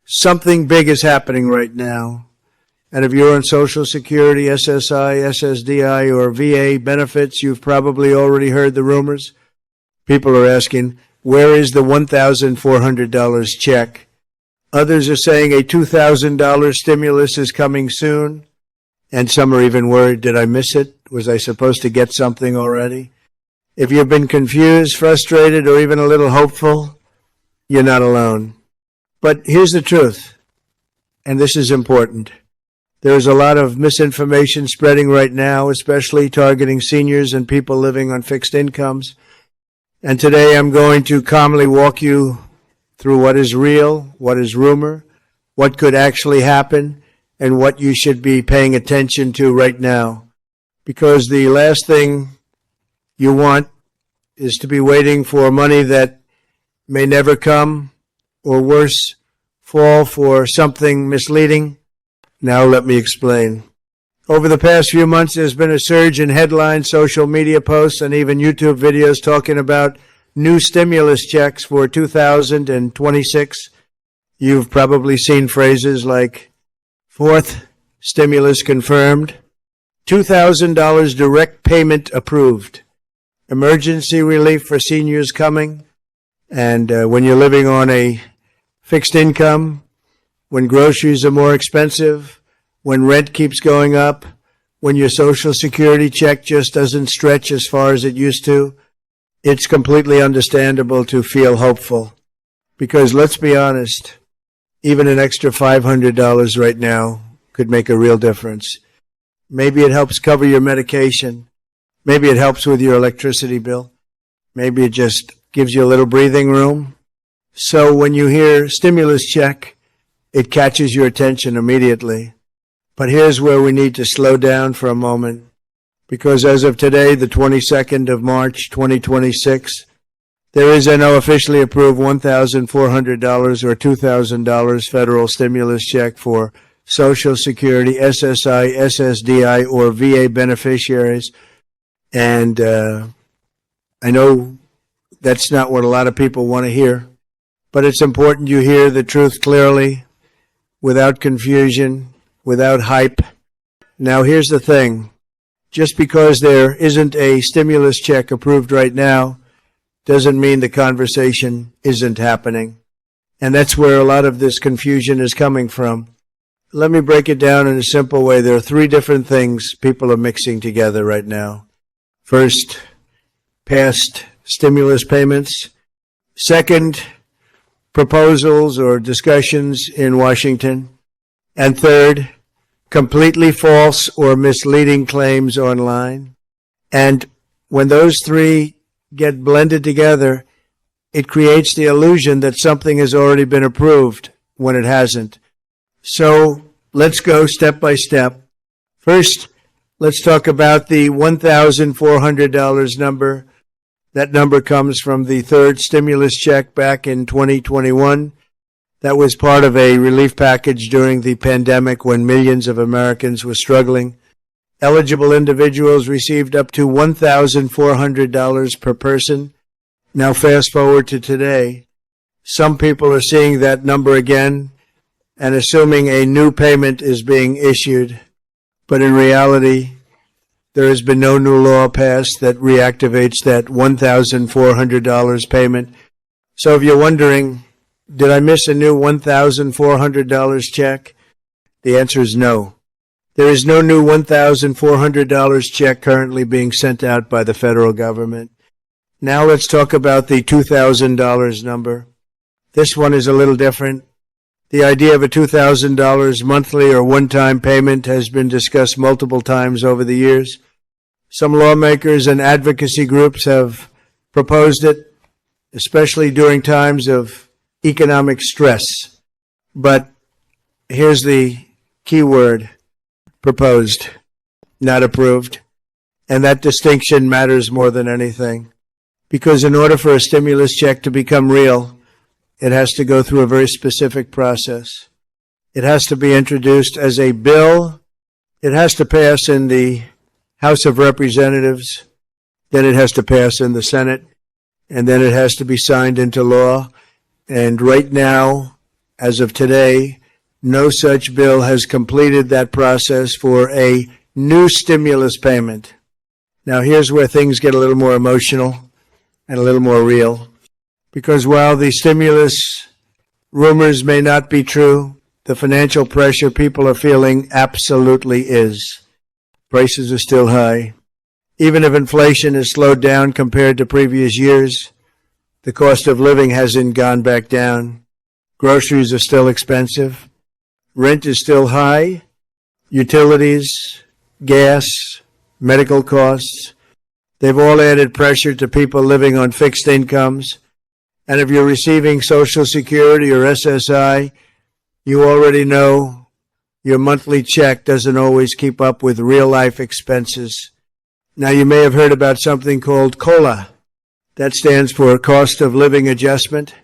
Something big is happening right now. And if you're on Social Security, SSI, SSDI, or VA benefits, you've probably already heard the rumors. People are asking, where is the $1,400 check? Others are saying a $2,000 stimulus is coming soon. And some are even worried, did I miss it? Was I supposed to get something already? If you've been confused, frustrated, or even a little hopeful, you're not alone. But here's the truth, and this is important. There's a lot of misinformation spreading right now, especially targeting seniors and people living on fixed incomes. And today I'm going to calmly walk you through what is real, what is rumor, what could actually happen, and what you should be paying attention to right now. Because the last thing you want is to be waiting for money that may never come, or worse, fall for something misleading. Now let me explain. Over the past few months, there's been a surge in headlines, social media posts, and even YouTube videos talking about new stimulus checks for 2026. You've probably seen phrases like, fourth stimulus confirmed, $2,000 direct payment approved, emergency relief for seniors coming, and when you're living on a fixed income, when groceries are more expensive, when rent keeps going up, when your Social Security check just doesn't stretch as far as it used to, it's completely understandable to feel hopeful. Because let's be honest, even an extra $500 right now could make a real difference. Maybe it helps cover your medication. Maybe it helps with your electricity bill. Maybe it just gives you a little breathing room. So when you hear stimulus check, it catches your attention immediately. But here's where we need to slow down for a moment. Because as of today, the 22nd of March, 2026, there is no officially approved $1,400 or $2,000 federal stimulus check for Social Security, SSI, SSDI, or VA beneficiaries. And I know that's not what a lot of people want to hear. But it's important you hear the truth clearly, without confusion, without hype. Now, here's the thing. Just because there isn't a stimulus check approved right now doesn't mean the conversation isn't happening. And that's where a lot of this confusion is coming from. Let me break it down in a simple way. There are three different things people are mixing together right now. First, past stimulus payments. Second, proposals or discussions in Washington. And third, completely false or misleading claims online. And when those three get blended together, it creates the illusion that something has already been approved when it hasn't. So let's go step by step. First, let's talk about the $1,400 number. That number comes from the third stimulus check back in 2021. That was part of a relief package during the pandemic when millions of Americans were struggling. Eligible individuals received up to $1,400 per person. Now fast forward to today. Some people are seeing that number again and assuming a new payment is being issued. But in reality, there has been no new law passed that reactivates that $1,400 payment. So if you're wondering, did I miss a new $1,400 check? The answer is no. There is no new $1,400 check currently being sent out by the federal government. Now let's talk about the $2,000 number. This one is a little different. The idea of a $2,000 monthly or one-time payment has been discussed multiple times over the years. Some lawmakers and advocacy groups have proposed it, especially during times of economic stress. But here's the key word: proposed, not approved. And that distinction matters more than anything. Because in order for a stimulus check to become real, it has to go through a very specific process. It has to be introduced as a bill. It has to pass in the House of Representatives. Then it has to pass in the Senate. And then it has to be signed into law. And right now, as of today, no such bill has completed that process for a new stimulus payment. Now, here's where things get a little more emotional and a little more real. Because while the stimulus rumors may not be true, the financial pressure people are feeling absolutely is. Prices are still high. Even if inflation has slowed down compared to previous years, the cost of living hasn't gone back down. Groceries are still expensive. Rent is still high. Utilities, gas, medical costs, they've all added pressure to people living on fixed incomes. And if you're receiving Social Security or SSI, you already know your monthly check doesn't always keep up with real-life expenses. Now, you may have heard about something called COLA. That stands for Cost of Living Adjustment.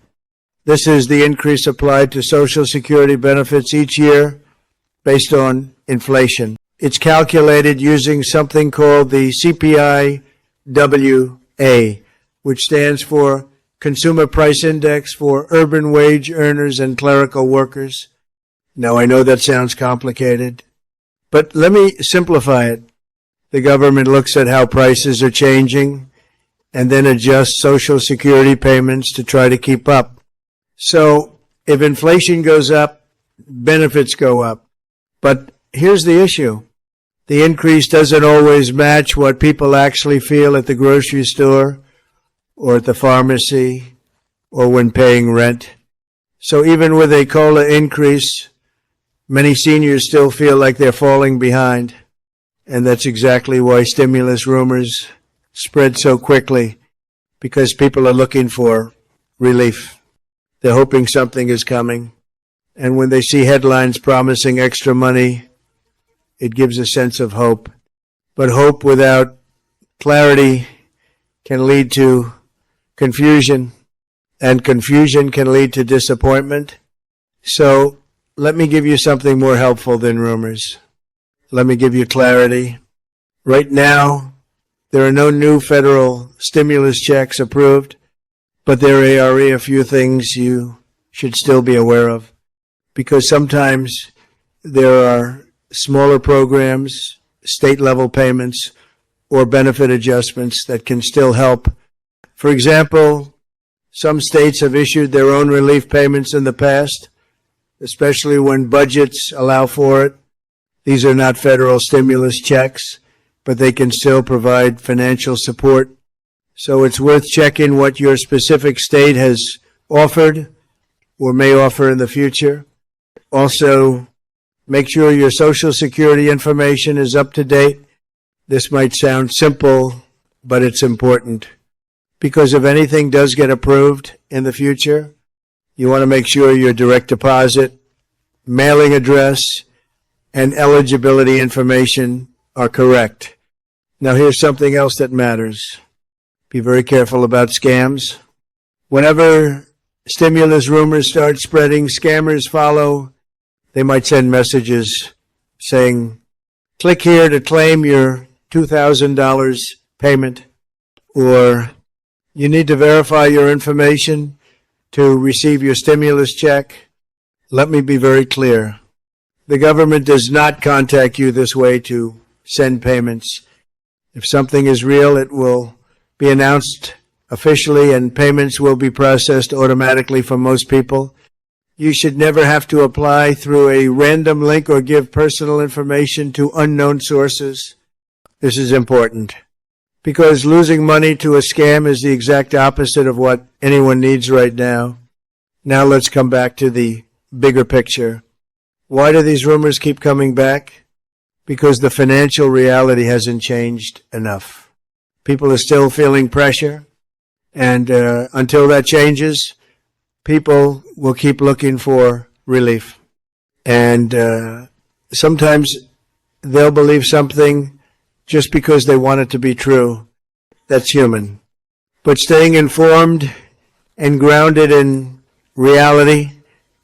This is the increase applied to Social Security benefits each year based on inflation. It's calculated using something called the CPI-WA, which stands for Consumer Price Index for urban wage earners and clerical workers. Now, I know that sounds complicated, but let me simplify it. The government looks at how prices are changing and then adjusts Social Security payments to try to keep up. So if inflation goes up, benefits go up. But here's the issue. The increase doesn't always match what people actually feel at the grocery store or at the pharmacy or when paying rent. So even with a COLA increase, many seniors still feel like they're falling behind. And that's exactly why stimulus rumors spread so quickly, because people are looking for relief. They're hoping something is coming. And when they see headlines promising extra money, it gives a sense of hope. But hope without clarity can lead to confusion, and confusion can lead to disappointment. So let me give you something more helpful than rumors. Let me give you clarity. Right now, there are no new federal stimulus checks approved, but there are a few things you should still be aware of, because sometimes there are smaller programs, state-level payments, or benefit adjustments that can still help. For example, some states have issued their own relief payments in the past, especially when budgets allow for it. These are not federal stimulus checks, but they can still provide financial support. So it's worth checking what your specific state has offered or may offer in the future. Also, make sure your Social Security information is up to date. This might sound simple, but it's important, because if anything does get approved in the future, you want to make sure your direct deposit, mailing address, and eligibility information are correct. Now, here's something else that matters. Be very careful about scams. Whenever stimulus rumors start spreading, scammers follow. They might send messages saying, click here to claim your $2,000 payment, or you need to verify your information to receive your stimulus check. Let me be very clear. The government does not contact you this way to send payments. If something is real, it will be announced officially and payments will be processed automatically for most people. You should never have to apply through a random link or give personal information to unknown sources. This is important, because losing money to a scam is the exact opposite of what anyone needs right now. Now let's come back to the bigger picture. Why do these rumors keep coming back? Because the financial reality hasn't changed enough. People are still feeling pressure, and until that changes, people will keep looking for relief. And sometimes they'll believe something just because they want it to be true. That's human. But staying informed and grounded in reality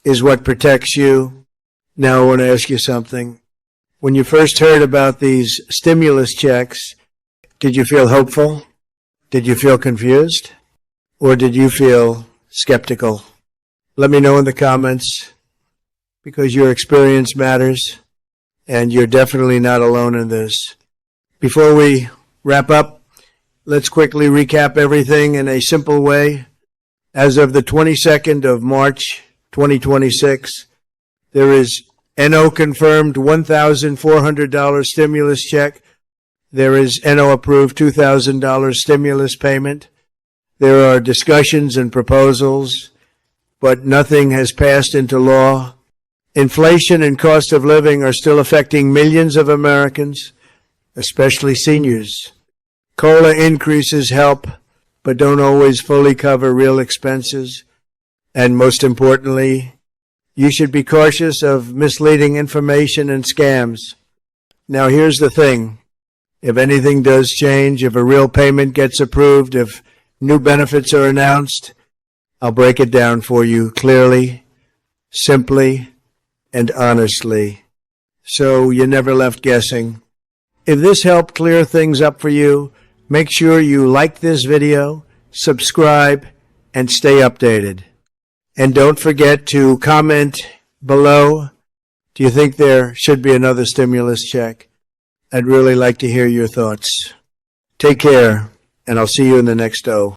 is what protects you. Now I want to ask you something. When you first heard about these stimulus checks, did you feel hopeful? Did you feel confused? Or did you feel skeptical? Let me know in the comments. because your experience matters, and you're definitely not alone in this. Before we wrap up, let's quickly recap everything in a simple way. As of the 22nd of March, 2026, there is NO confirmed $1,400 stimulus check. There is NO approved $2,000 stimulus payment. There are discussions and proposals, but nothing has passed into law. Inflation and cost of living are still affecting millions of Americans, especially seniors. COLA increases help, but don't always fully cover real expenses. And most importantly, you should be cautious of misleading information and scams. Now, here's the thing. If anything does change, if a real payment gets approved, if new benefits are announced, I'll break it down for you clearly, simply, and honestly, so you're never left guessing. If this helped clear things up for you, make sure you like this video, subscribe, and stay updated. And don't forget to comment below. Do you think there should be another stimulus check? I'd really like to hear your thoughts. Take care, and I'll see you in the next O.